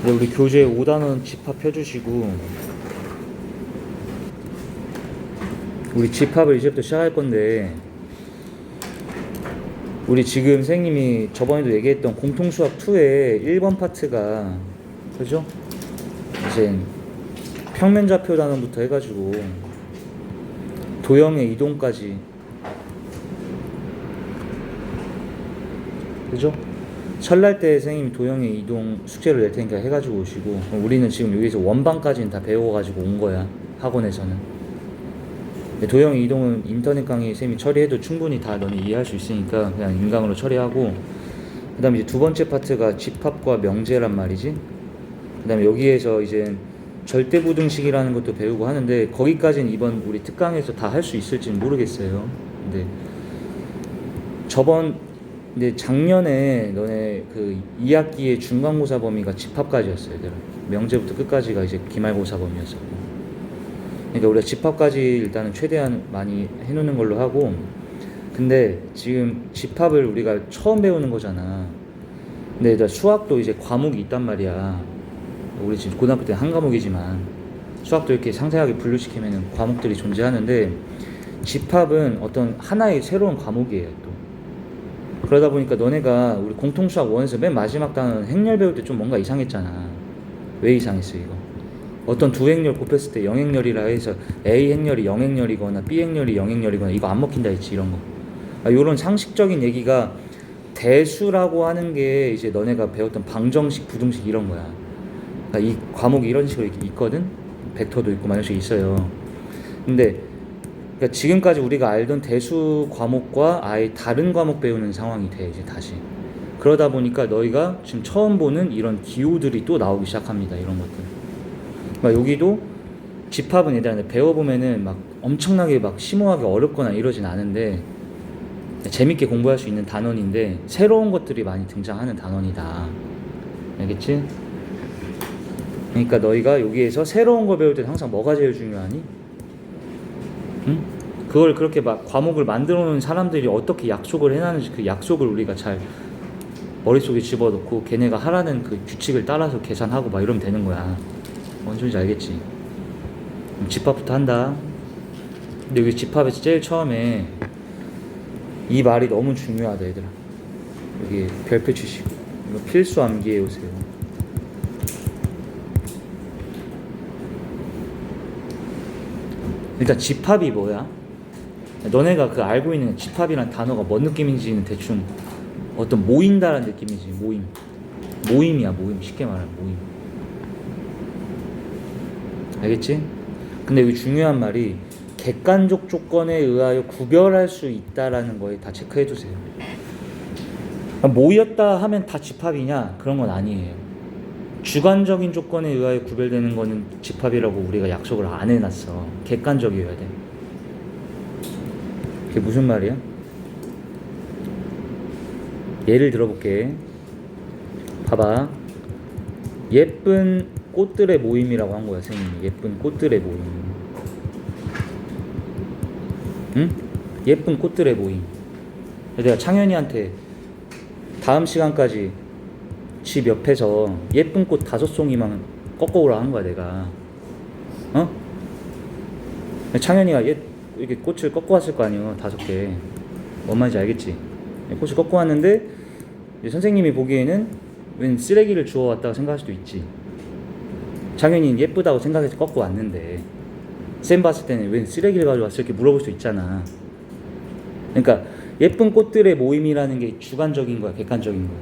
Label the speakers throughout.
Speaker 1: 네, 우리 교재 5단원 집합 펴주시고, 우리 집합을 이제부터 시작할 건데, 우리 지금 선생님이 저번에도 얘기했던 공통수학 2의 1번 파트가, 그죠? 이제 평면좌표 단원부터 해가지고 도형의 이동까지, 그죠? 설날 때 선생님이 도형의 이동 숙제를 낼 테니까 해가지고 오시고, 우리는 지금 여기서 원방까지는 다 배워가지고 온 거야, 학원에서는. 도형의 이동은 인터넷 강의 선생님이 처리해도 충분히 다 너네 이해할 수 있으니까 그냥 인강으로 처리하고, 그 다음에 이제 두 번째 파트가 집합과 명제란 말이지. 그 다음에 여기에서 이제 절대부등식이라는 것도 배우고 하는데, 거기까지는 이번 우리 특강에서 다 할 수 있을지는 모르겠어요. 근데 작년에 너네 그 2학기의 중간고사 범위가 집합까지였어요, 얘들아. 명제부터 끝까지가 이제 기말고사 범위였었고. 그러니까 우리가 집합까지 일단은 최대한 많이 해놓는 걸로 하고, 근데 지금 집합을 우리가 처음 배우는 거잖아. 근데 얘들아, 수학도 이제 과목이 있단 말이야. 우리 지금 고등학교 때 한 과목이지만 수학도 이렇게 상세하게 분류시키면 과목들이 존재하는데, 집합은 어떤 하나의 새로운 과목이에요, 또. 그러다 보니까 너네가 우리 공통수학 1에서 맨 마지막 단원 행렬 배울 때 좀 뭔가 이상했잖아. 왜 이상했어, 이거? 어떤 두 행렬 곱했을 때 영행렬이라 해서 A 행렬이 영행렬이거나 B 행렬이 영행렬이거나 이거 안 먹힌다 했지, 이런 거. 요런 상식적인 얘기가 대수라고 하는 게 이제 너네가 배웠던 방정식, 부등식 이런 거야. 그러니까 이 과목이 이런 식으로 이렇게 있거든? 벡터도 있고 막 이런 식으로 있어요. 근데 그러니까 지금까지 우리가 알던 대수 과목과 아예 다른 과목 배우는 상황이 돼, 이제 다시. 그러다 보니까 너희가 지금 처음 보는 이런 기호들이 또 나오기 시작합니다, 이런 것들. 막 여기도 집합은 얘들한테 배워보면은 막 엄청나게 막 심오하게 어렵거나 이러진 않은데, 재밌게 공부할 수 있는 단원인데 새로운 것들이 많이 등장하는 단원이다. 알겠지? 그러니까 너희가 여기에서 새로운 걸 배울 때 항상 뭐가 제일 중요하니? 응? 그걸 그렇게 막 과목을 만들어 놓은 사람들이 어떻게 약속을 해놨는지 그 약속을 우리가 잘 머릿속에 집어넣고 걔네가 하라는 그 규칙을 따라서 계산하고 막 이러면 되는 거야. 뭔 소리인지 알겠지? 집합부터 한다. 근데 여기 집합에서 제일 처음에 이 말이 너무 중요하다, 얘들아. 여기 별표 치시고 이거 필수 암기해 오세요. 일단 집합이 뭐야? 너네가 그 알고 있는 집합이란 단어가 뭔 느낌인지는 대충 어떤 모인다라는 느낌이지. 모임이야, 모임. 쉽게 말하면 모임. 알겠지? 근데 여기 중요한 말이 객관적 조건에 의하여 구별할 수 있다라는 거에 다 체크해 두세요. 모였다 하면 다 집합이냐? 그런 건 아니에요. 주관적인 조건에 의하여 구별되는 거는 집합이라고 우리가 약속을 안 해놨어. 객관적이어야 돼. 그게 무슨 말이야? 예를 들어볼게. 봐봐. 예쁜 꽃들의 모임이라고 한 거야, 선생님이. 예쁜 꽃들의 모임. 응? 예쁜 꽃들의 모임. 내가 창현이한테 다음 시간까지 집 옆에서 예쁜 꽃 5송이만 꺾어오라 한 거야, 내가. 어? 창현이가 이렇게 꽃을 꺾어 왔을 거 아니에요, 5개. 뭔 말인지 알겠지? 꽃을 꺾어 왔는데 선생님이 보기에는 웬 쓰레기를 주워 왔다고 생각할 수도 있지. 창현이는 예쁘다고 생각해서 꺾어 왔는데 쌤 봤을 때는 웬 쓰레기를 가져왔어? 이렇게 물어볼 수 있잖아. 그러니까 예쁜 꽃들의 모임이라는 게 주관적인 거야, 객관적인 거야?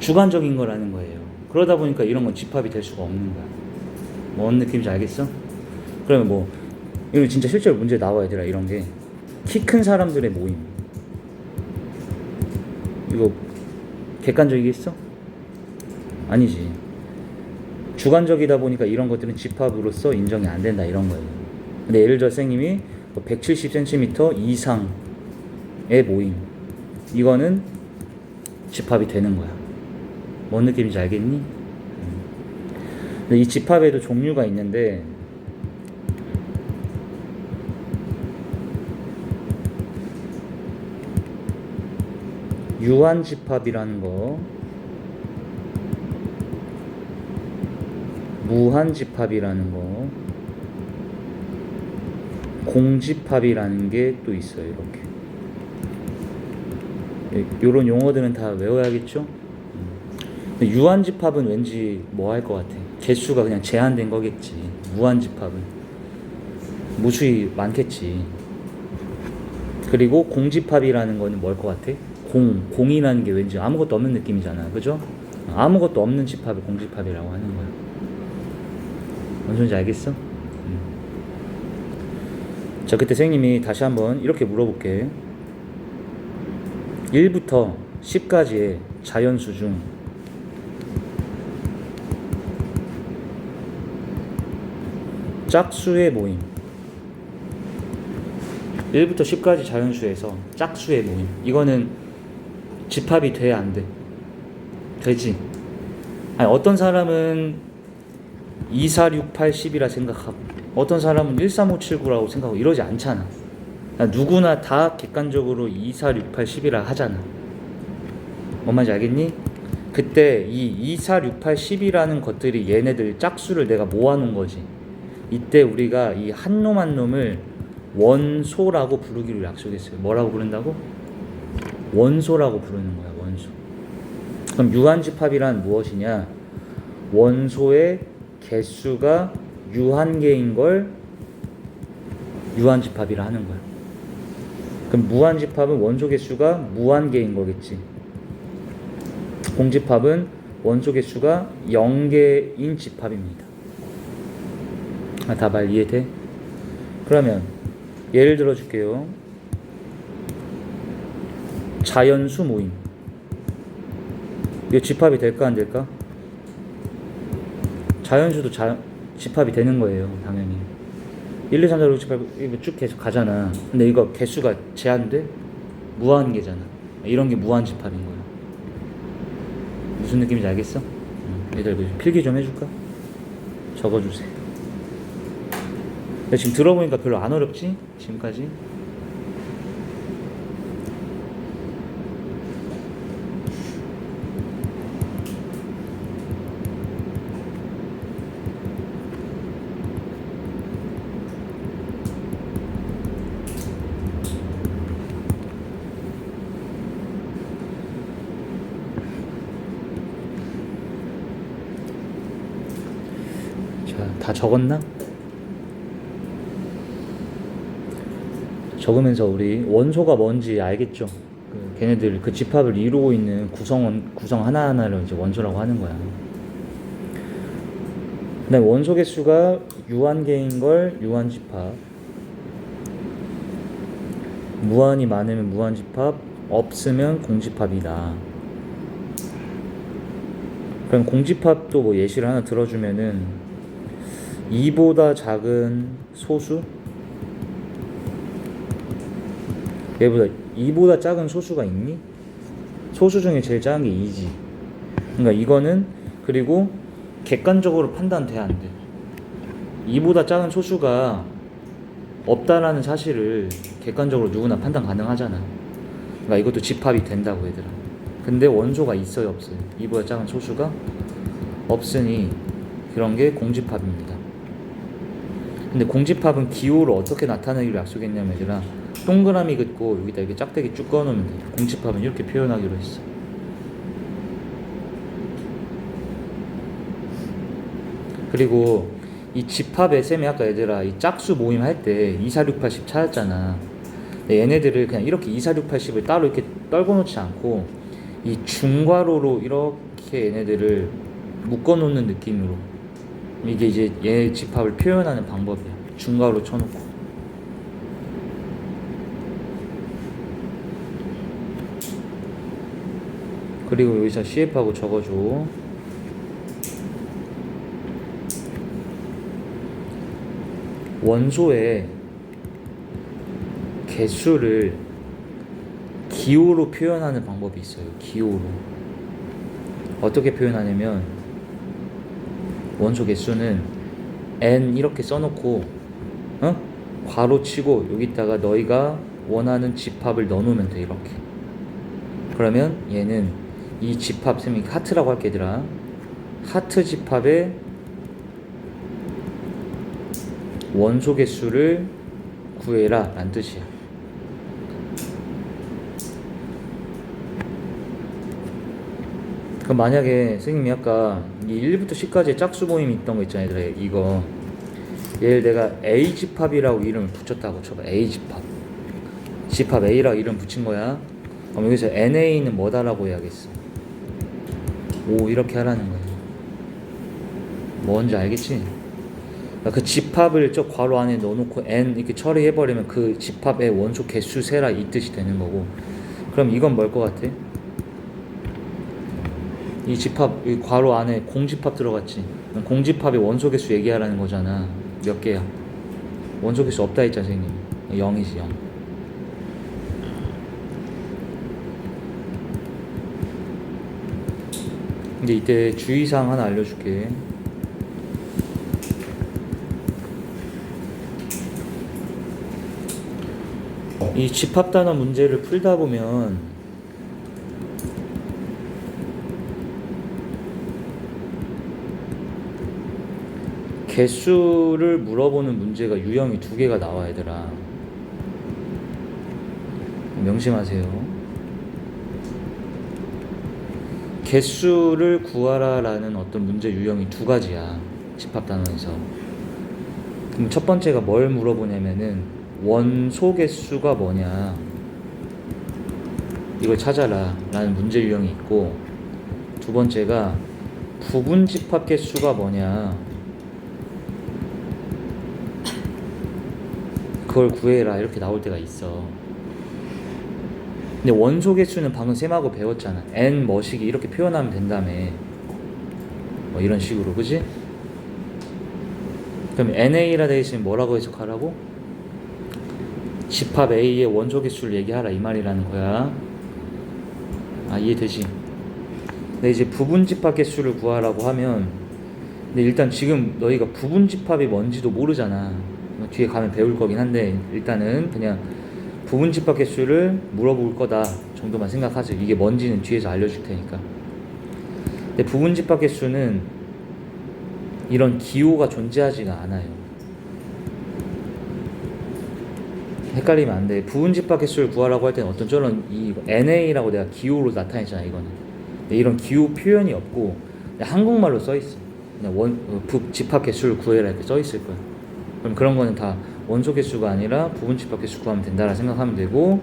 Speaker 1: 주관적인 거라는 거예요. 그러다 보니까 이런 건 집합이 될 수가 없는 거야. 뭔 느낌인지 알겠어? 그러면 뭐 이거 진짜 실제로 문제 나와야 되라, 이런 게. 키 큰 사람들의 모임. 이거 객관적이겠어? 아니지. 주관적이다 보니까 이런 것들은 집합으로서 인정이 안 된다, 이런 거예요. 근데 예를 들어 선생님이 170cm 이상의 모임, 이거는 집합이 되는 거야. 뭔 느낌인지 알겠니? 근데 이 집합에도 종류가 있는데, 유한집합이라는 거, 무한집합이라는 거, 공집합이라는 게 또 있어요. 이렇게 요런 용어들은 다 외워야겠죠? 근데 유한집합은 왠지 뭐 할 것 같아? 개수가 그냥 제한된 거겠지. 무한집합은 무수히 많겠지. 그리고 공집합이라는 거는 뭘 것 같아? 공이라는 게 왠지 아무것도 없는 느낌이잖아. 그죠? 아무것도 없는 집합을 공집합이라고 하는 거야. 뭔 소리인지 알겠어? 자, 그때 선생님이 다시 한번 이렇게 물어볼게. 1부터 10까지의 자연수 중 짝수의 모임, 1부터 10까지 자연수에서 짝수의 모임, 이거는 집합이 돼, 안 돼? 되지. 아니, 어떤 사람은 2, 4, 6, 8, 10이라 생각하고 어떤 사람은 1, 3, 5, 7, 9라고 생각하고 이러지 않잖아. 누구나 다 객관적으로 2, 4, 6, 8, 10이라 하잖아. 뭔 말인지 알겠니? 그때 이 2, 4, 6, 8, 10이라는 것들이 얘네들 짝수를 내가 모아놓은 거지. 이때 우리가 이 한 놈 한 놈을 원소라고 부르기로 약속했어요. 뭐라고 부른다고? 원소라고 부르는 거야. 원소. 그럼 유한집합이란 무엇이냐? 원소의 개수가 유한개인 걸 유한집합이라 하는 거야. 그럼 무한집합은 원소 개수가 무한개인 거겠지. 공집합은 원소 개수가 0개인 집합입니다. 다 말 이해돼? 그러면 예를 들어 줄게요. 자연수 모임. 이거 집합이 될까 안 될까? 자연수도 집합이 되는 거예요. 당연히 1, 2, 3, 4, 5, 6, 7, 8 이거 쭉 계속 가잖아. 근데 이거 개수가 제한돼? 무한개잖아. 이런 게 무한집합인 거야. 무슨 느낌인지 알겠어? 얘들 필기 좀 해줄까? 적어주세요. 지금 들어보니까 별로 안 어렵지? 지금까지? 자, 다 적었나? 적으면서 우리 원소가 뭔지 알겠죠? 걔네들 그 집합을 이루고 있는 구성 하나하나를 이제 원소라고 하는 거야. 그다음에 원소 개수가 유한개인 걸 유한집합, 무한이 많으면 무한집합, 없으면 공집합이다. 그럼 공집합도 뭐 예시를 하나 들어주면은 2보다 작은 소수, 얘보다 2보다 작은 소수가 있니? 소수 중에 제일 작은 게 2지. 그러니까 이거는 그리고 객관적으로 판단돼, 안 돼? 2보다 작은 소수가 없다라는 사실을 객관적으로 누구나 판단 가능하잖아. 그러니까 이것도 집합이 된다고 얘들아. 근데 원소가 있어요, 없어요? 2보다 작은 소수가 없으니 그런 게 공집합입니다. 근데 공집합은 기호로 어떻게 나타내기로 약속했냐면 얘들아, 동그라미 긋고 여기다 이렇게 짝대기 쭉 꺼놓으면 돼. 공집합은 이렇게 표현하기로 했어. 그리고 이 집합의 쌤이 아까 얘들아 이 짝수 모임 할 때 2, 4, 6, 8, 10 찾았잖아. 얘네들을 그냥 이렇게 2, 4, 6, 8, 10을 따로 이렇게 떨궈 놓지 않고 이 중괄호로 이렇게 얘네들을 묶어 놓는 느낌으로, 이게 이제 얘 집합을 표현하는 방법이야. 중괄호 쳐놓고. 그리고 여기서 CF하고 적어줘. 원소의 개수를 기호로 표현하는 방법이 있어요. 기호로. 어떻게 표현하냐면 원소 개수는 n 이렇게 써놓고 괄호 치고 여기다가 너희가 원하는 집합을 넣어놓으면 돼. 이렇게. 그러면 얘는 이 집합, 쌤이 하트라고 할게 얘들아. 하트 집합의 원소 개수를 구해라 라는 뜻이야. 그럼 만약에 선생님이 아까 이 1부터 10까지 짝수 모임이 있던 거 있잖아요. 얘들아, 이거 얘를 내가 A집합이라고 이름을 붙였다고 쳐봐. A집합, 집합 A라고 이름 붙인 거야. 그럼 여기서 NA는 뭐다라고 해야겠어. 오, 이렇게 하라는 거야. 뭔지 알겠지? 그러니까 그 집합을 저 괄호 안에 넣어놓고 N 이렇게 처리해버리면 그 집합의 원소 개수 세라 이 뜻이 되는 거고. 그럼 이건 뭘 것 같아? 이 집합, 이 괄호 안에 공집합 들어갔지. 공집합의 원소 개수 얘기하라는 거잖아. 몇 개야? 원소 개수 없다 했잖아, 선생님. 0이지, 0. 근데 이때 주의사항 하나 알려줄게. 이 집합 단원 문제를 풀다 보면 개수를 물어보는 문제가 유형이 2개가 나와, 얘들아. 명심하세요. 개수를 구하라라는 어떤 문제 유형이 2가지야, 집합 단원에서. 그럼 첫 번째가 뭘 물어보냐면은 원소 개수가 뭐냐, 이걸 찾아라 라는 문제 유형이 있고, 두 번째가 부분 집합 개수가 뭐냐, 그걸 구해라, 이렇게 나올 때가 있어. 근데 원소 개수는 방금 쌤하고 배웠잖아. n 뭐시기 이렇게 표현하면 된다며. 뭐 이런 식으로, 그지? 그럼 NA라 되어 있으면 뭐라고 해석하라고? 집합 A의 원소 개수를 얘기하라 이 말이라는 거야. 아, 이해되지? 근데 이제 부분 집합 개수를 구하라고 하면, 근데 일단 지금 너희가 부분 집합이 뭔지도 모르잖아. 뒤에 가면 배울 거긴 한데 일단은 그냥 부분 집합 개수를 물어볼 거다 정도만 생각하세요. 이게 뭔지는 뒤에서 알려줄 테니까. 근데 부분 집합 개수는 이런 기호가 존재하지가 않아요. 헷갈리면 안 돼. 부분 집합 개수를 구하라고 할 때는 어떤 저런 이 NA라고 내가 기호로 나타냈잖아, 이거는. 근데 이런 기호 표현이 없고 그냥 한국말로 써 있어. 그냥 집합 개수를 구해라 이렇게 써 있을 거야. 그럼 그런 거는 다 원소 개수가 아니라 부분 집합 개수 구하면 된다라 생각하면 되고,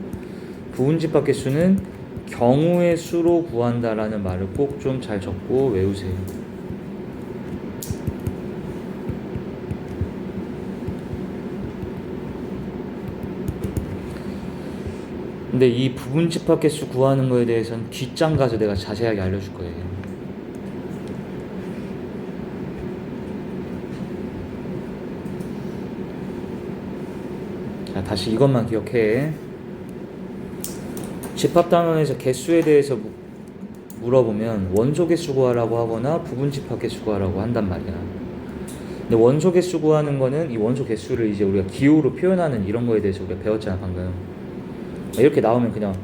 Speaker 1: 부분 집합 개수는 경우의 수로 구한다라는 말을 꼭 좀 잘 적고 외우세요. 근데 이 부분 집합 개수 구하는 거에 대해서는 뒷장 가서 내가 자세하게 알려줄 거예요. 자, 다시 이것만 기억해. 집합 단원에서 개수에 대해서 물어보면 원소 개수 구하라고 하거나 부분 집합 개수 구하라고 한단 말이야. 근데 원소 개수 구하는 거는 이 원소 개수를 이제 우리가 기호로 표현하는 이런 거에 대해서 우리가 배웠잖아, 방금. 이렇게 나오면 그냥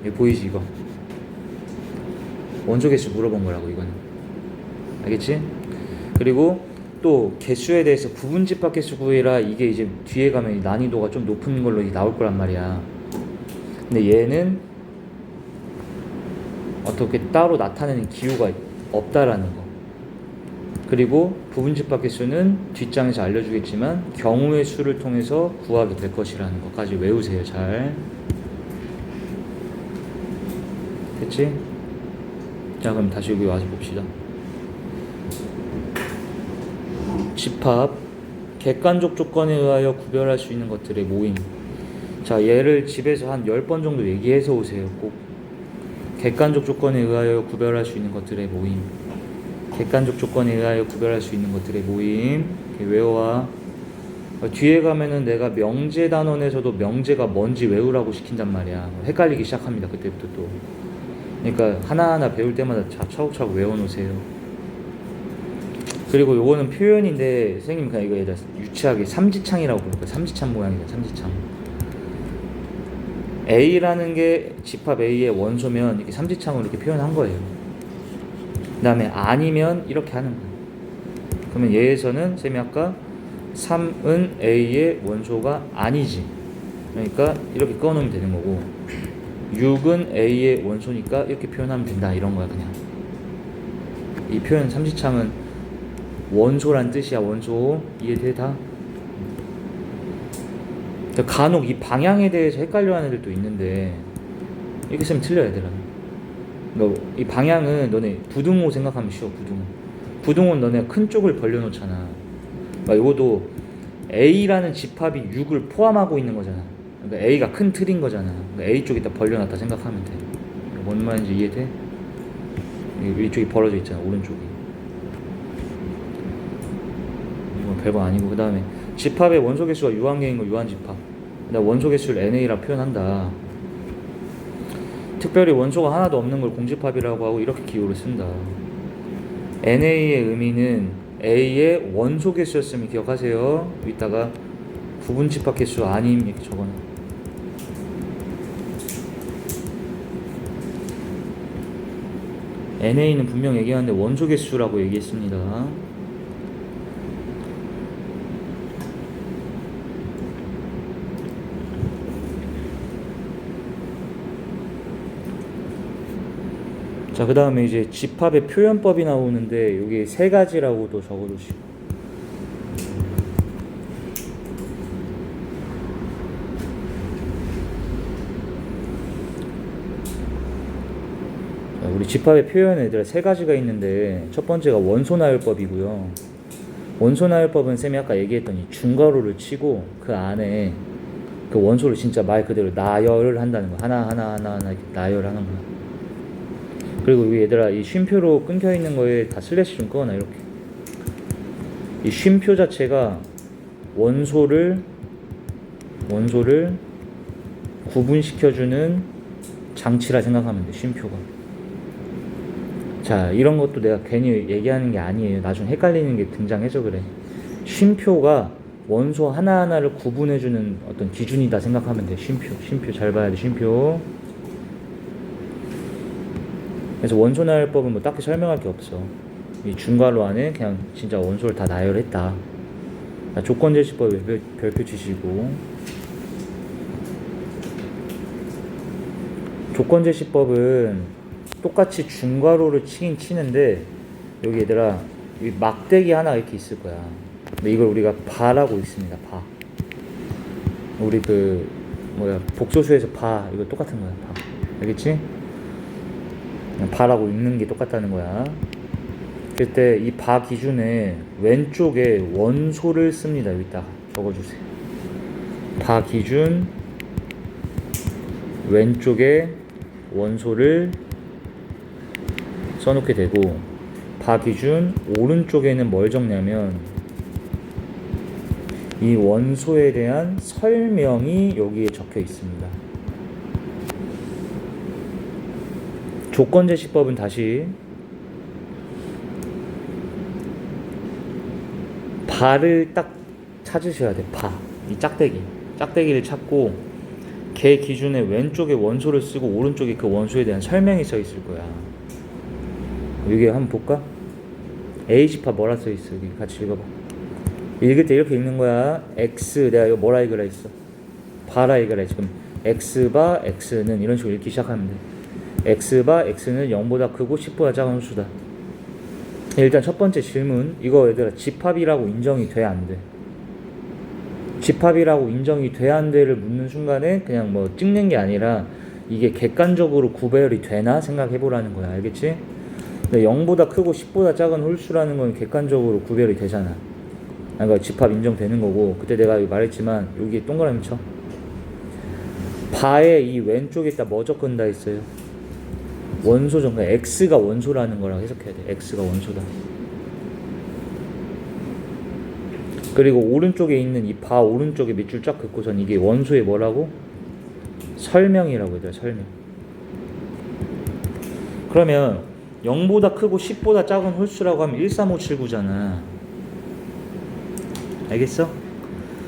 Speaker 1: 여기 보이지, 이거 원소 개수 물어본 거라고, 이거는. 알겠지? 그리고 또 개수에 대해서 부분 집합 개수 구해라, 이게 이제 뒤에 가면 난이도가 좀 높은 걸로 나올 거란 말이야. 근데 얘는 어떻게 따로 나타내는 기호가 없다라는 거. 그리고 부분 집합 개수는 뒷장에서 알려주겠지만 경우의 수를 통해서 구하게 될 것이라는 것까지 외우세요. 잘 됐지? 자, 그럼 다시 여기 와서 봅시다. 집합, 객관적 조건에 의하여 구별할 수 있는 것들의 모임. 자, 얘를 집에서 한 10번 정도 얘기해서 오세요. 꼭 객관적 조건에 의하여 구별할 수 있는 것들의 모임, 객관적 조건에 의하여 구별할 수 있는 것들의 모임. 외워와. 뒤에 가면은 내가 명제 단원에서도 명제가 뭔지 외우라고 시킨단 말이야. 헷갈리기 시작합니다, 그때부터 또. 그러니까 하나하나 배울 때마다 차곡차곡 외워놓으세요. 그리고 요거는 표현인데 선생님 그냥 이거 유치하게 삼지창이라고 부를 거예요. 삼지창 모양이에요. 삼지창. A라는 게 집합 A의 원소면 이렇게 삼지창으로 이렇게 표현한 거예요. 그 다음에 아니면 이렇게 하는 거예요. 그러면 얘에서는 쌤이 아까 3은 A의 원소가 아니지. 그러니까 이렇게 꺼놓으면 되는 거고 6은 A의 원소니까 이렇게 표현하면 된다 이런 거야 그냥. 이 표현 삼지창은 원소란 뜻이야. 원소 이해돼 다? 간혹 이 방향에 대해서 헷갈려하는 애들도 있는데 이렇게 쓰면 틀려 얘들아. 이 방향은 너네 부등호 생각하면 쉬워. 부등호는 너네 큰 쪽을 벌려놓잖아. 이것도 A라는 집합이 6을 포함하고 있는 거잖아. 그러니까 A가 큰 틀인 거잖아. 그러니까 A 쪽에다 벌려놨다 생각하면 돼. 뭔 말인지 이해돼? 이쪽이 벌어져 있잖아. 오른쪽이. 이건 별거 아니고 그 다음에 집합의 원소 개수가 유한계인 거 유한집합. 원소 개수를 NA라 표현한다. 특별히 원소가 하나도 없는 걸 공집합이라고 하고 이렇게 기호를 쓴다. NA의 의미는 A의 원소 개수였으면 기억하세요. 이따가 구분 집합 개수 아님 이렇게 적어놔. NA는 분명 얘기하는데 원소 개수라고 얘기했습니다. 자, 그 다음에 이제 집합의 표현법이 나오는데 여기 세 가지라고도 적어두시고. 자, 우리 집합의 표현 얘들아 세 가지가 있는데 첫 번째가 원소나열법이고요. 원소나열법은 쌤이 아까 얘기했더니 중괄호를 치고 그 안에 그 원소를 진짜 말 그대로 나열을 한다는 거야. 하나 나열하는 거야. 그리고 여기 얘들아 이 쉼표로 끊겨 있는 거에 다 슬래시 좀 꺼놔. 이렇게 이 쉼표 자체가 원소를 구분시켜주는 장치라 생각하면 돼. 쉼표가. 자, 이런 것도 내가 괜히 얘기하는 게 아니에요. 나중에 헷갈리는 게 등장해서 그래. 쉼표가 원소 하나하나를 구분해주는 어떤 기준이다 생각하면 돼. 쉼표 잘 봐야 돼. 쉼표. 그래서 원소 나열법은 뭐 딱히 설명할 게 없어. 이 중괄호 안에 그냥 진짜 원소를 다 나열했다. 조건 제시법 별표 치시고. 조건 제시법은 똑같이 중괄호를 치긴 치는데 여기 얘들아 이 막대기 하나 이렇게 있을 거야. 근데 이걸 우리가 바라고 있습니다. 바. 우리 복소수에서 바 이거 똑같은 거야. 바. 알겠지? 바라고 읽는 게 똑같다는 거야. 그때 이 바 기준에 왼쪽에 원소를 씁니다. 여기다가 적어주세요. 바 기준 왼쪽에 원소를 써놓게 되고 바 기준 오른쪽에는 뭘 적냐면 이 원소에 대한 설명이 여기에 적혀 있습니다. 조건 제시법은 다시 바를 딱 찾으셔야 돼. 바. 이 짝대기를 찾고 걔 기준에 왼쪽에 원소를 쓰고 오른쪽에 그 원소에 대한 설명이 써 있을 거야. 여기 한번 볼까? A집합 뭐라 써 있어? 여기 같이 읽어봐. 읽을 때 이렇게 읽는 거야. X 내가 이거 뭐라 읽으라 했어? 바라 읽으라 했지. 그럼 X바 X는 이런 식으로 읽기 시작하면 돼. X바 X는 0보다 크고 10보다 작은 수다. 일단 첫 번째 질문, 이거 얘들아 집합이라고 인정이 돼 안 돼? 집합이라고 인정이 돼 안 돼를 묻는 순간에 그냥 뭐 찍는 게 아니라 이게 객관적으로 구별이 되나 생각해보라는 거야. 알겠지? 근데 0보다 크고 10보다 작은 홀수라는 건 객관적으로 구별이 되잖아. 그러니까 집합 인정되는 거고. 그때 내가 말했지만 여기 동그라미 쳐. 바의 이 왼쪽에다 뭐 적은다 했어요? 원소 정가. X가 원소라는 거라고 해석해야 돼. X가 원소다. 그리고 오른쪽에 있는 이 바 오른쪽에 밑줄 쫙 긋고선 이게 원소의 뭐라고? 설명이라고 해야 돼. 설명. 그러면 0보다 크고 10보다 작은 홀수라고 하면 13579잖아. 알겠어?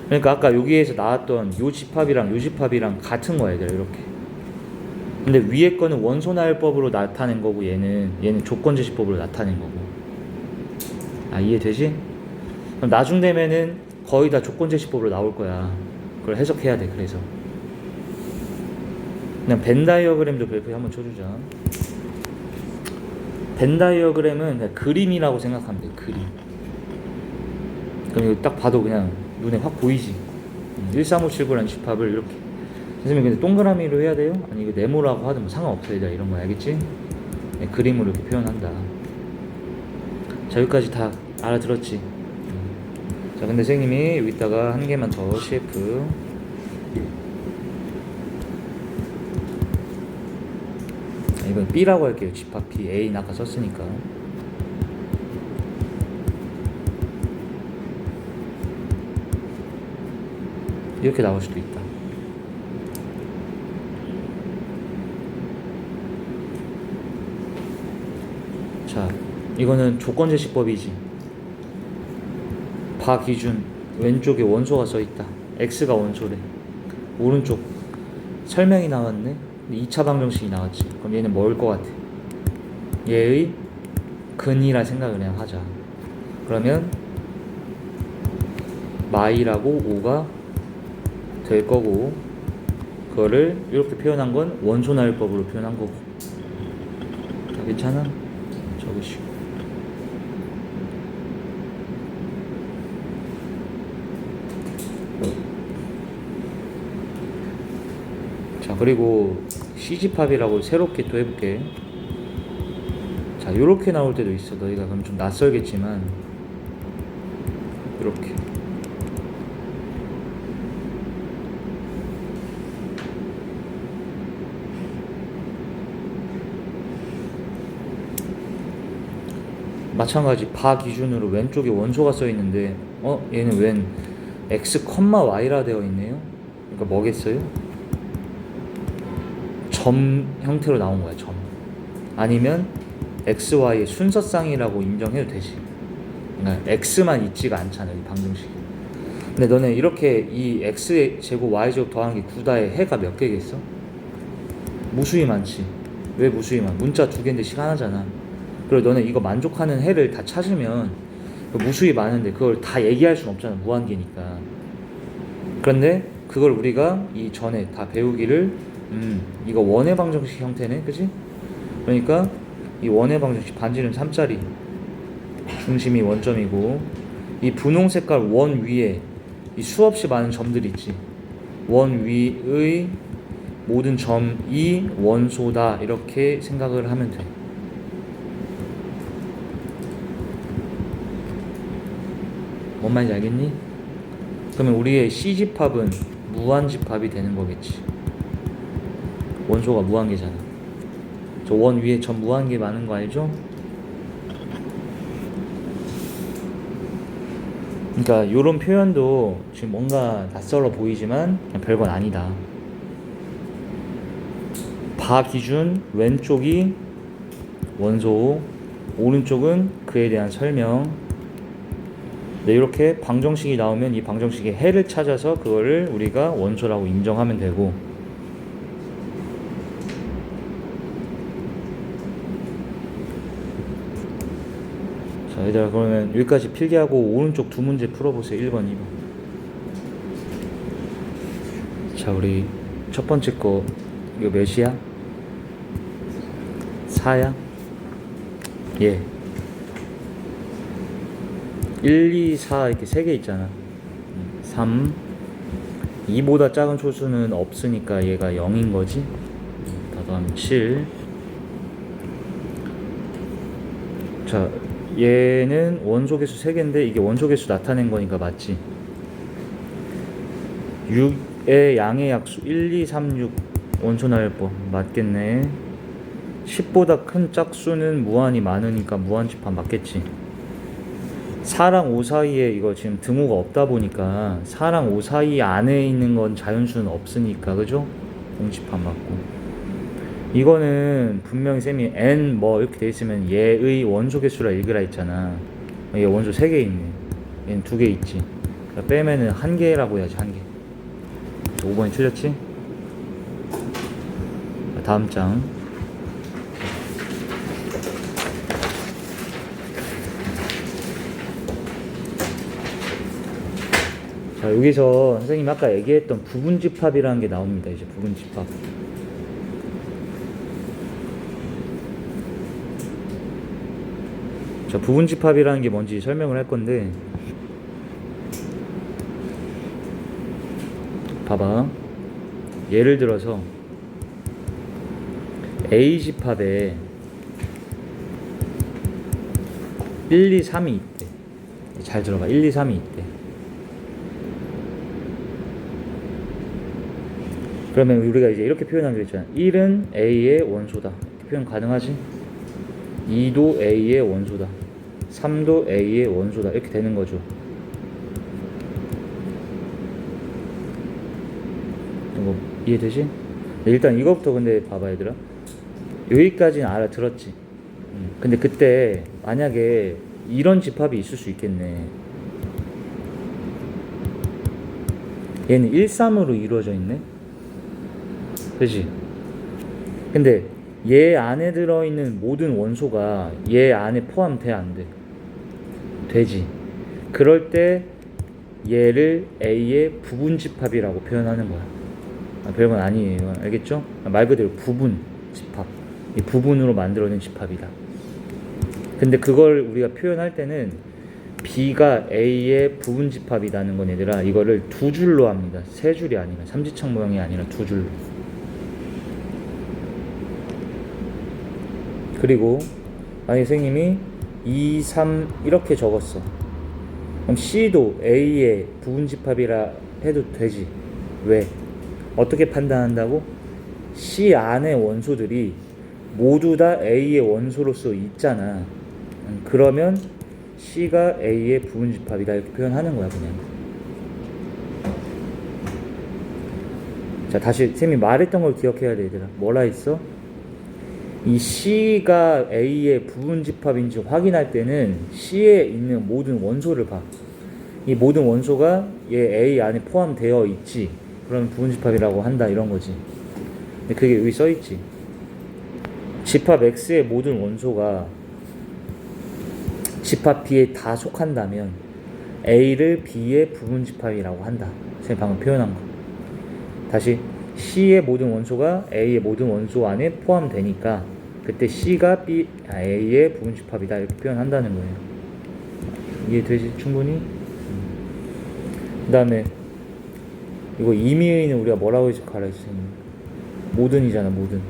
Speaker 1: 그러니까 아까 여기에서 나왔던 요 집합이랑 요 집합이랑 같은 거야. 얘들아 이렇게. 근데 위에 거는 원소나열법으로 나타낸 거고 얘는 조건제시법으로 나타낸 거고. 아, 이해되지? 그럼 나중 되면은 거의 다 조건제시법으로 나올 거야. 그걸 해석해야 돼. 그래서 그냥 벤 다이어그램도 그래프에 한번 쳐주자. 벤 다이어그램은 그냥 그림이라고 생각하면 돼. 그림. 그럼 이거 딱 봐도 그냥 눈에 확 보이지. 13579라는 집합을 이렇게. 선생님 근데 동그라미로 해야 돼요? 아니 이거 네모라고 하든 뭐 상관없어. 얘들아 이런 거 알겠지? 네, 그림으로 이렇게 표현한다. 자 여기까지 다 알아들었지? 자 근데 선생님이 여기다가 한 개만 더 CF 이건 B라고 할게요. 집합 B. A는 아까 썼으니까. 이렇게 나올 수도 있다. 자, 이거는 조건제시법이지. 바 기준 왼쪽에 원소가 써있다. X가 원소래. 오른쪽 설명이 나왔네. 2차 방정식이 나왔지. 그럼 얘는 뭐일 것 같아? 얘의 근이라 생각을 그냥 하자. 그러면 마이라고 5가 될 거고, 그거를 이렇게 표현한 건 원소나열법으로 표현한 거고. 자, 괜찮아? 적으시고. 자, 그리고 C집합이라고 새롭게 또 해볼게. 자, 요렇게 나올 때도 있어. 너희가 그럼 좀 낯설겠지만 이렇게. 마찬가지 바 기준으로 왼쪽에 원소가 써 있는데 얘는 웬 x, y라 되어 있네요. 그러니까 뭐겠어요? 점 형태로 나온 거야. 점. 아니면 x, y의 순서쌍이라고 인정해도 되지. 그러니까 x만 있지가 않잖아, 이 방정식이. 근데 너네 이렇게 이 x 제곱 y 제곱 더하는 게 9다에 해가 몇 개겠어? 무수히 많지. 왜 무수히 많아? 문자 두 개인데 식 하나잖아. 그리고 너네 이거 만족하는 해를 다 찾으면 무수히 많은데 그걸 다 얘기할 수는 없잖아. 무한계니까. 그런데 그걸 우리가 이 전에 다 배우기를 이거 원의 방정식 형태네. 그치? 그러니까 이 원의 방정식 반지름 3짜리 중심이 원점이고, 이 분홍 색깔 원 위에 이 수없이 많은 점들이 있지. 원 위의 모든 점이 원소다. 이렇게 생각을 하면 돼. 뭔 말인지 알겠니? 그러면 우리의 C집합은 무한집합이 되는 거겠지. 원소가 무한계잖아. 저 원 위에 점 무한계 많은 거 알죠? 그러니까 요런 표현도 지금 뭔가 낯설어 보이지만 별건 아니다. 바 기준 왼쪽이 원소, 오른쪽은 그에 대한 설명. 네, 이렇게 방정식이 나오면 이 방정식의 해를 찾아서 그거를 우리가 원소라고 인정하면 되고, 자 얘들아 그러면 여기까지 필기하고 오른쪽 두 문제 풀어보세요. 1번 2번. 자 우리 첫 번째 거 이거 몇이야? 4야? 예. 1, 2, 4 이렇게 3개 있잖아. 3 2보다 작은 초수는 없으니까 얘가 0인 거지. 다 더하면 7. 자 얘는 원소개수 3개인데 이게 원소개수 나타낸 거니까 맞지. 6의 양의 약수 1, 2, 3, 6 원소나열법 맞겠네. 10보다 큰 짝수는 무한히 많으니까 무한집합 맞겠지. 4랑 5 사이에 이거 지금 등호가 없다 보니까 4랑 5 사이 안에 있는 건 자연수는 없으니까, 그죠? 공집합 맞고. 이거는 분명히 쌤이 n 뭐 이렇게 돼 있으면 얘의 원소 개수라 읽으라 했잖아. 얘 원소 3개 있네. 얘는 2개 있지. 그러니까 빼면은 1개라고 해야지. 1개. 5번이 틀렸지? 다음 장. 자, 여기서 선생님이 아까 얘기했던 부분집합이라는 게 나옵니다. 이제 부분집합. 자, 부분집합이라는 게 뭔지 설명을 할 건데, 봐봐. 예를 들어서 A집합에 1, 2, 3이 있대. 잘 들어봐. 1, 2, 3이 있대. 그러면 우리가 이제 이렇게 표현하기로 했잖아. 1은 A의 원소다. 이렇게 표현 가능하지? 2도 A의 원소다. 3도 A의 원소다. 이렇게 되는 거죠. 이거 이해되지? 일단 이거부터 근데 봐봐 얘들아. 여기까지는 알아들었지. 근데 그때 만약에 이런 집합이 있을 수 있겠네. 얘는 1, 3으로 이루어져 있네. 그치? 근데 얘 안에 들어있는 모든 원소가 얘 안에 포함돼 안 돼? 되지. 그럴 때 얘를 A의 부분집합이라고 표현하는 거야. 별건 아니에요. 알겠죠? 말 그대로 부분집합. 이 부분으로 만들어낸 집합이다. 근데 그걸 우리가 표현할 때는 B가 A의 부분집합이라는 건 얘들아 이거를 두 줄로 합니다. 세 줄이 아니라 삼지창 모형이 아니라 두 줄로. 그리고 만약에 선생님이 2, 3 이렇게 적었어. 그럼 C도 A의 부분집합이라 해도 되지. 왜? 어떻게 판단한다고? C 안의 원소들이 모두 다 A의 원소로서 있잖아. 그러면 C가 A의 부분집합이다 이렇게 표현하는 거야 그냥. 자, 다시 쌤이 말했던 걸 기억해야 돼 얘들아. 뭐라 했어? 이 C가 A의 부분집합인지 확인할 때는 C에 있는 모든 원소를 봐. 이 모든 원소가 얘 A 안에 포함되어 있지. 그러면 부분집합이라고 한다 이런 거지. 근데 그게 여기 써있지. 집합 X의 모든 원소가 집합 B에 다 속한다면 A를 B의 부분집합이라고 한다. 제가 방금 표현한 거. 다시 C의 모든 원소가 A의 모든 원소 안에 포함되니까 그때 C가 A의 부분집합이다 이렇게 표현한다는 거예요. 이해되지? 충분히? 그 다음에 이거 임의는 우리가 뭐라고 가르쳤어요? 모든이잖아 모든.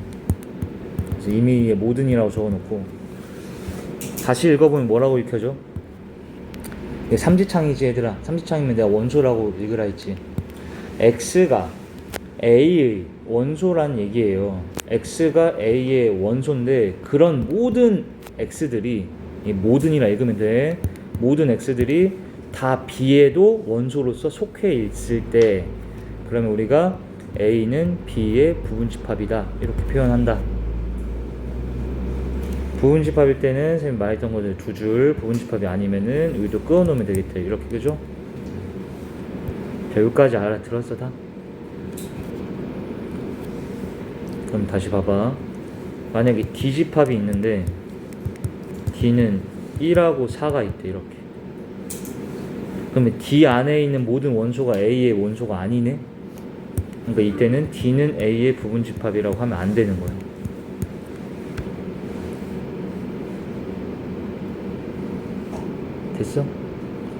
Speaker 1: 그래서 임의의 모든이라고 적어놓고 다시 읽어보면 뭐라고 읽혀져? 삼지창이지 얘들아. 삼지창이면 내가 원소라고 읽으라 했지. X가 A의 원소란 얘기예요. X가 A의 원소인데 그런 모든 X들이 모든이라 읽으면 돼. 모든 X들이 다 B에도 원소로서 속해 있을 때 그러면 우리가 A는 B의 부분집합이다 이렇게 표현한다. 부분집합일 때는 선생님 말했던 것들 두 줄, 부분집합이 아니면은 여기도 끊어놓으면 되겠다 이렇게. 그죠? 자, 여기까지 알아들었어 다? 그럼 다시 봐봐. 만약에 D집합이 있는데 D는 1하고 4가 있대 이렇게. 그러면 D 안에 있는 모든 원소가 A의 원소가 아니네? 그러니까 이때는 D는 A의 부분집합이라고 하면 안 되는 거야. 됐어?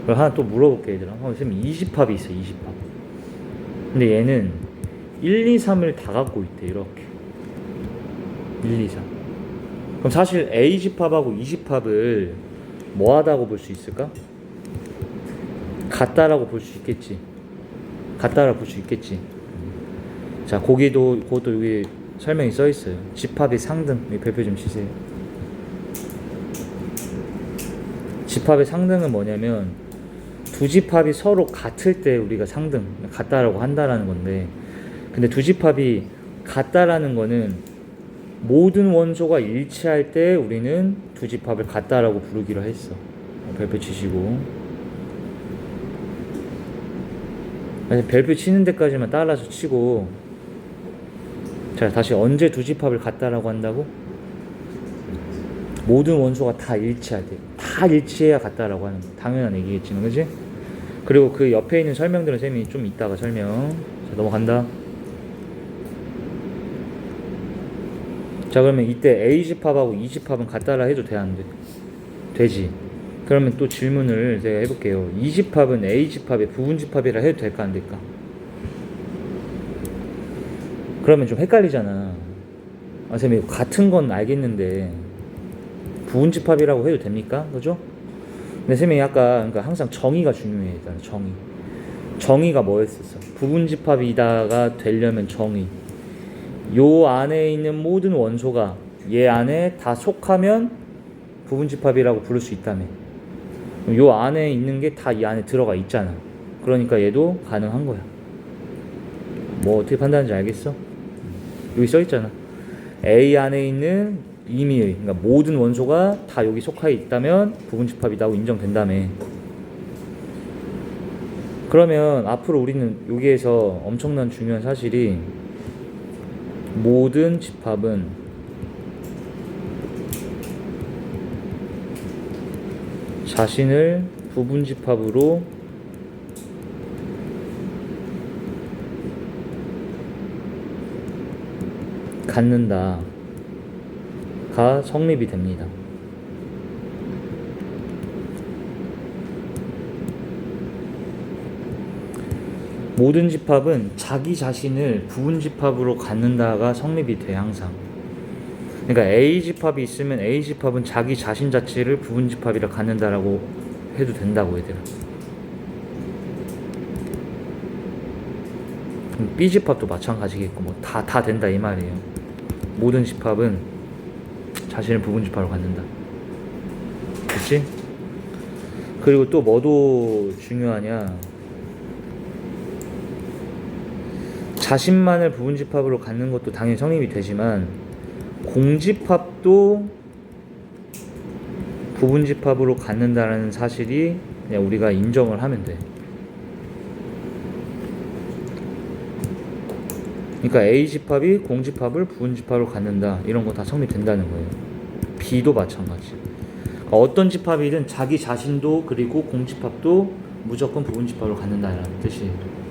Speaker 1: 그럼 하나 또 물어볼게 얘들아. 선생님 2집합이 있어 2집합. 근데 얘는 1, 2, 3을 다 갖고 있대 이렇게. 1, 2, 3. 그럼 사실 A집합하고 2집합을 뭐하다고 볼 수 있을까? 같다라고 볼 수 있겠지. 같다라고 볼 수 있겠지. 자, 그것도 여기 설명이 써 있어요. 집합의 상등. 여기 별표 좀 치세요. 집합의 상등은 뭐냐면 두 집합이 서로 같을 때 우리가 상등, 같다라고 한다라는 건데, 근데 두 집합이 같다라는 거는 모든 원소가 일치할 때 우리는 두 집합을 같다라고 부르기로 했어. 별표 치시고. 별표 치는 데까지만 따라서 치고. 자, 다시 언제 두 집합을 같다라고 한다고? 모든 원소가 다 일치할 때. 다 일치해야 같다라고 하는 거. 당연한 얘기겠지만, 그지? 그리고 그 옆에 있는 설명들은 쌤이 좀 이따가 설명. 자, 넘어간다. 자, 그러면 이때 A집합하고 E집합은 같다라 해도 돼, 안 돼? 되지. 그러면 또 질문을 제가 해볼게요. E집합은 A집합의 부분집합이라 해도 될까, 안 될까? 그러면 좀 헷갈리잖아. 아, 쌤이 같은 건 알겠는데 부분집합이라고 해도 됩니까? 그죠? 근데 쌤이 아까 그러니까 항상 정의가 중요해. 일단 정의가 뭐였었어? 부분집합이다가 되려면 정의. 요 안에 있는 모든 원소가 얘 안에 다 속하면 부분집합이라고 부를 수 있다며. 요 안에 있는 게 다 이 안에 들어가 있잖아. 그러니까 얘도 가능한 거야. 뭐 어떻게 판단하는지 알겠어? 여기 써 있잖아. A 안에 있는 임의의, 그러니까 모든 원소가 다 여기 속해 있다면 부분집합이라고 인정된다며. 그러면 앞으로 우리는 여기에서 엄청난 중요한 사실이 모든 집합은 자신을 부분집합으로 갖는다가 성립이 됩니다. 모든 집합은 자기 자신을 부분집합으로 갖는다가 성립이 돼, 항상. 그러니까 A집합이 있으면 A집합은 자기 자신 자체를 부분집합이라 갖는다라고 해도 된다고, 얘들아. B집합도 마찬가지겠고, 뭐 다 된다 이 말이에요. 모든 집합은 자신을 부분집합으로 갖는다. 그치? 그리고 또 뭐도 중요하냐? 자신만을 부분집합으로 갖는 것도 당연히 성립이 되지만 공집합도 부분집합으로 갖는다는 사실이 그냥 우리가 인정을 하면 돼. 그러니까 A집합이 공집합을 부분집합으로 갖는다, 이런 거 다 성립된다는 거예요. B도 마찬가지. 그러니까 어떤 집합이든 자기 자신도 그리고 공집합도 무조건 부분집합으로 갖는다라는 뜻이에요.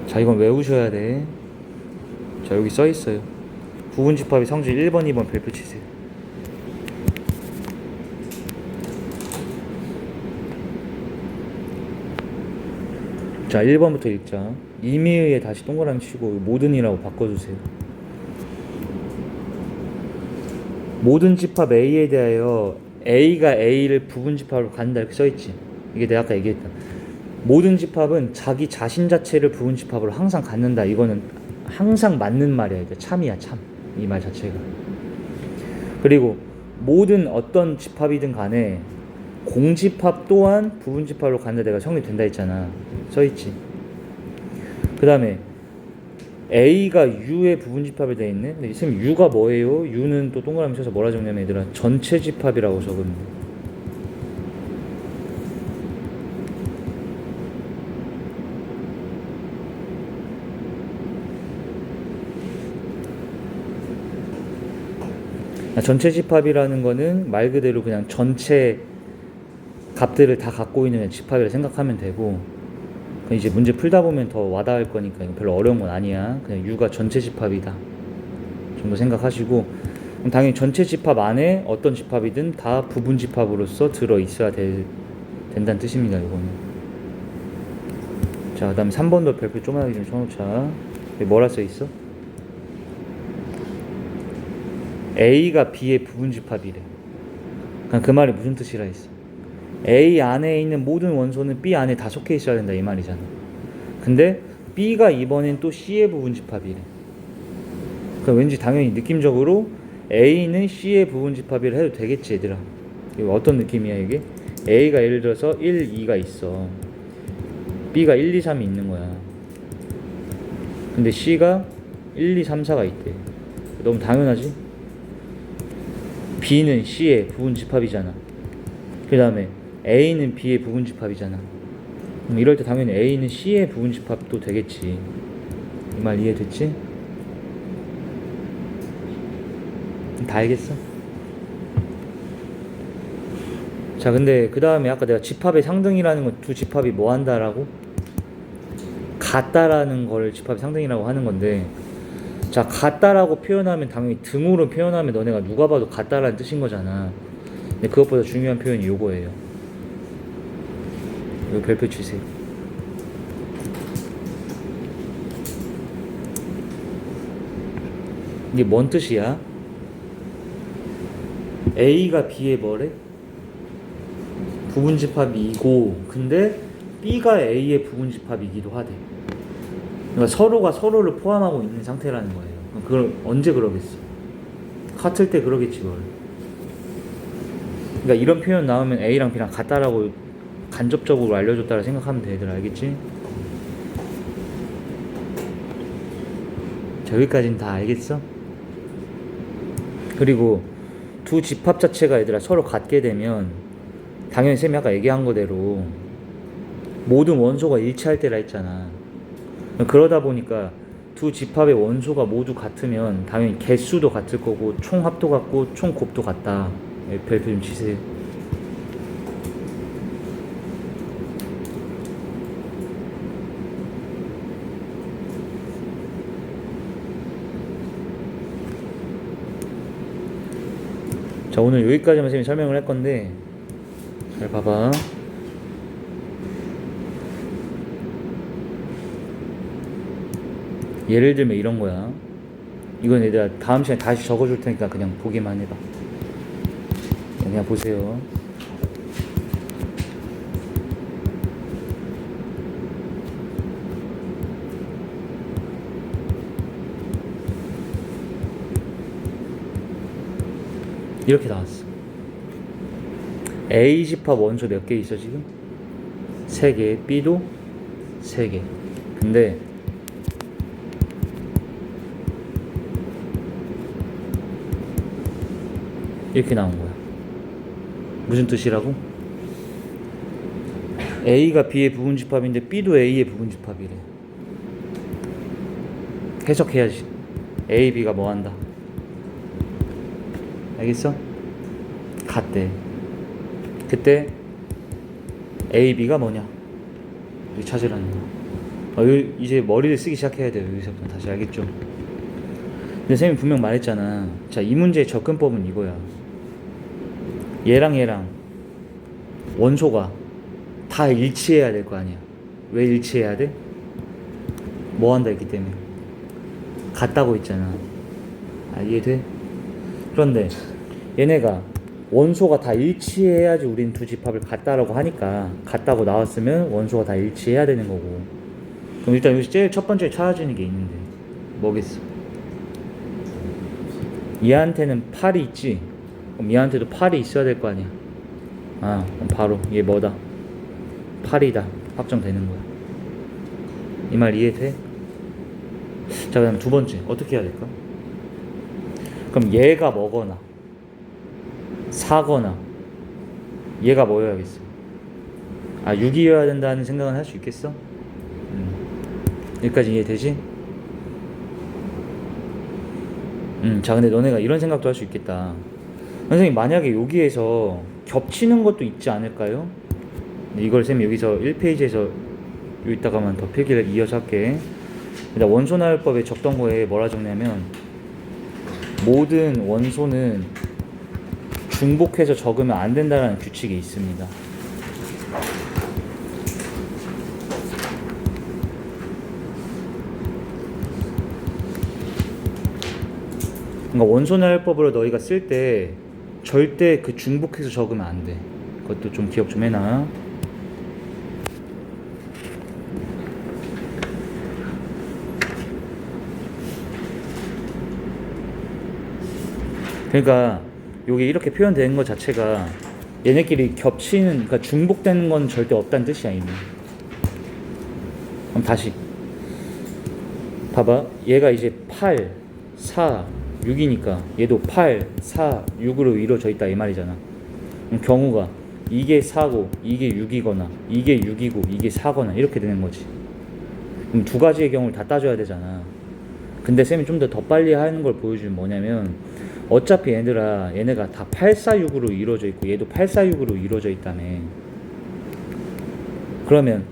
Speaker 1: 자, 이건 외우셔야 돼. 자, 여기 써 있어요. 부분집합의 성질 1번, 2번 별표 치세요. 자, 1번부터 읽자. 임의에 다시 동그라미 치고 모든이라고 바꿔주세요. 모든 집합 A에 대하여 A가 A를 부분집합으로 갖는다, 이렇게 써있지. 이게 내가 아까 얘기했다. 모든 집합은 자기 자신 자체를 부분집합으로 항상 갖는다. 이거는 항상 맞는 말이야. 이게 참이야, 참. 이 말 자체가. 그리고 모든 어떤 집합이든 간에 공집합 또한 부분집합으로 갖는다, 내가 성립된다 했잖아. 써있지. 그 다음에 A가 U의 부분집합이 되어 있네. 근데 선생님 U가 뭐예요? U는 또 동그라미 쳐서 뭐라 적냐면 얘들아 전체 집합이라고 적으면. 전체 집합이라는 거는 말 그대로 그냥 전체 값들을 다 갖고 있는 집합이라 생각하면 되고, 이제 문제 풀다 보면 더 와닿을 거니까 이거 별로 어려운 건 아니야. 그냥 U가 전체 집합이다 정도 생각하시고, 그럼 당연히 전체 집합 안에 어떤 집합이든 다 부분 집합으로서 들어 있어야 된다는 뜻입니다. 이거는. 자, 그 다음에 3번도 별표 조그맣게 좀 쳐놓자. 여기 뭐라 써 있어? A가 B의 부분집합이래. 그 말이 무슨 뜻이라 했어? A 안에 있는 모든 원소는 B 안에 다 속해 있어야 된다, 이 말이잖아. 근데 B가 이번엔 또 C의 부분집합이래. 그러니까 왠지 당연히 느낌적으로 A는 C의 부분집합이라 해도 되겠지, 얘들아. 이거 어떤 느낌이야, 이게? A가 예를 들어서 1, 2가 있어. B가 1, 2, 3이 있는 거야. 근데 C가 1, 2, 3, 4가 있대. 너무 당연하지? B는 C의 부분집합이잖아. 그 다음에 A는 B의 부분집합이잖아. 이럴 때 당연히 A는 C의 부분집합도 되겠지. 이 말 이해됐지? 다 알겠어? 자, 근데 그 다음에 아까 내가 집합의 상등이라는 건 두 집합이 뭐 한다라고? 같다라는 걸 집합의 상등이라고 하는 건데, 자, 같다라고 표현하면 당연히 등으로 표현하면 너네가 누가 봐도 같다라는 뜻인 거잖아. 근데 그것보다 중요한 표현이 요거예요. 이거 별표 치세요. 이게 뭔 뜻이야? A가 B의 뭐래? 부분집합이고, 근데 B가 A의 부분집합이기도 하대. 그러니까 서로가 서로를 포함하고 있는 상태라는 거예요. 그걸 언제 그러겠어? 같을 때 그러겠지, 그걸. 그러니까 이런 표현 나오면 A랑 B랑 같다라고 간접적으로 알려줬다고 생각하면 돼. 얘들 알겠지? 자, 여기까지는 다 알겠어? 그리고 두 집합 자체가 얘들아 서로 같게 되면 당연히 쌤이 아까 얘기한 거대로 모든 원소가 일치할 때라 했잖아. 그러다 보니까 두 집합의 원소가 모두 같으면 당연히 개수도 같을 거고 총합도 같고 총곱도 같다. 별표 좀 치세요. 자, 오늘 여기까지만 쌤이 설명을 할 건데 잘 봐봐. 예를 들면 이런 거야. 이건 얘들아 다음 시간에 다시 적어줄 테니까 그냥 보기만 해봐. 그냥 보세요. 이렇게 나왔어. A 집합 원소 몇 개 있어 지금? 3개. B도 3개. 근데 이렇게 나온 거야. 무슨 뜻이라고? A가 B의 부분집합인데 B도 A의 부분집합이래. 해석해야지. A, B가 뭐 한다? 알겠어? 같대. 그때 A, B가 뭐냐? 이렇게 찾으라는 거야. 이제 머리를 쓰기 시작해야 돼요. 여기서부터 다시 알겠죠? 근데 쌤이 분명 말했잖아. 자, 이 문제의 접근법은 이거야. 얘랑 얘랑 원소가 다 일치해야 될 거 아니야. 왜 일치해야 돼? 뭐 한다 했기 때문에. 같다고 했잖아. 이해돼? 그런데 얘네가 원소가 다 일치해야지 우린 두 집합을 같다라고 하니까 같다고 나왔으면 원소가 다 일치해야 되는 거고. 그럼 일단 여기서 제일 첫 번째 찾아지는 게 있는데 뭐겠어? 얘한테는 8이 있지? 그럼 얘한테도 8이 있어야 될 거 아니야. 그럼 바로 얘 뭐다? 8이다 확정되는 거야. 이 말 이해돼? 자, 그다음 두 번째 어떻게 해야 될까? 그럼 얘가 뭐거나 4거나 얘가 뭐여야겠어? 6이어야 된다는 생각은 할 수 있겠어? 여기까지 이해되지? 자, 근데 너네가 이런 생각도 할 수 있겠다. 선생님, 만약에 여기에서 겹치는 것도 있지 않을까요? 이걸 쌤이 여기서 1페이지에서 여기다가만 더 필기를 이어서 할게. 일단 원소나열법에 적던 거에 뭐라 적냐면 모든 원소는 중복해서 적으면 안 된다는 규칙이 있습니다. 그러니까 원소나열법으로 너희가 쓸 때 절대 그 중복해서 적으면 안 돼. 그것도 좀 기억 좀 해놔. 그러니까 여기 이렇게 표현되는 것 자체가 얘네끼리 겹치는, 그러니까 중복되는 건 절대 없다는 뜻이야 이미. 그럼 다시 봐봐. 얘가 이제 8, 4, 6이니까 얘도 8, 4, 6으로 이루어져 있다 이 말이잖아. 그럼 경우가 이게 4고 이게 6이거나 이게 6이고 이게 4거나 이렇게 되는 거지. 그럼 두 가지의 경우를 다 따져야 되잖아. 근데 쌤이 좀 더 빨리 하는 걸 보여주면 뭐냐면 어차피 얘네가 다 846으로 이루어져 있고 얘도 846으로 이루어져 있다며. 그러면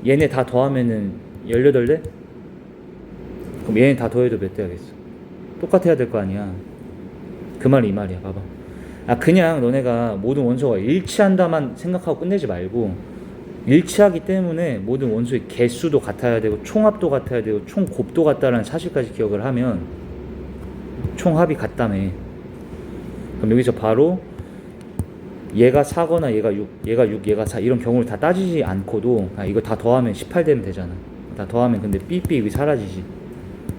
Speaker 1: 얘네 다 더하면은 18대? 그럼 얘네 다 더해도 몇 대 하겠어? 똑같아야 될 거 아니야. 그 말이 이 말이야. 봐봐. 그냥 너네가 모든 원소가 일치한다만 생각하고 끝내지 말고 일치하기 때문에 모든 원소의 개수도 같아야 되고 총합도 같아야 되고 총곱도 같다라는 사실까지 기억을 하면 총합이 같다며. 그럼 여기서 바로 얘가 4거나 얘가 6, 얘가 6, 얘가 4 이런 경우를 다 따지지 않고도 이거 다 더하면 18 되면 되잖아. 다 더하면 근데 삐삐 사라지지.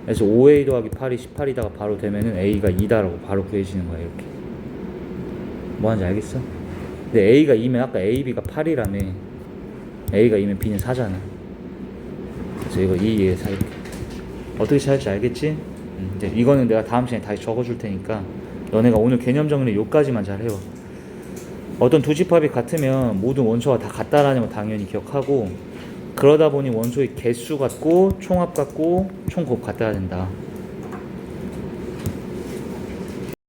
Speaker 1: 그래서 5A 더하기 8이 18이다가 바로 되면은 A가 2다라고 바로 구해지는 거야. 이렇게 뭐 하는지 알겠어? 근데 A가 2면 아까 A, B가 8이라며. A가 2면 B는 4잖아. 그래서 이거 2, 2에 4 이렇게 어떻게 찾을지 알겠지? 이제 이거는 내가 다음 시간에 다시 적어줄 테니까 너네가 오늘 개념 정리 요까지만 잘 해와. 어떤 두 집합이 같으면 모든 원소가 다 같다라는 거 당연히 기억하고, 그러다 보니 원소의 개수 같고 총합 같고 총곱 같아야 된다.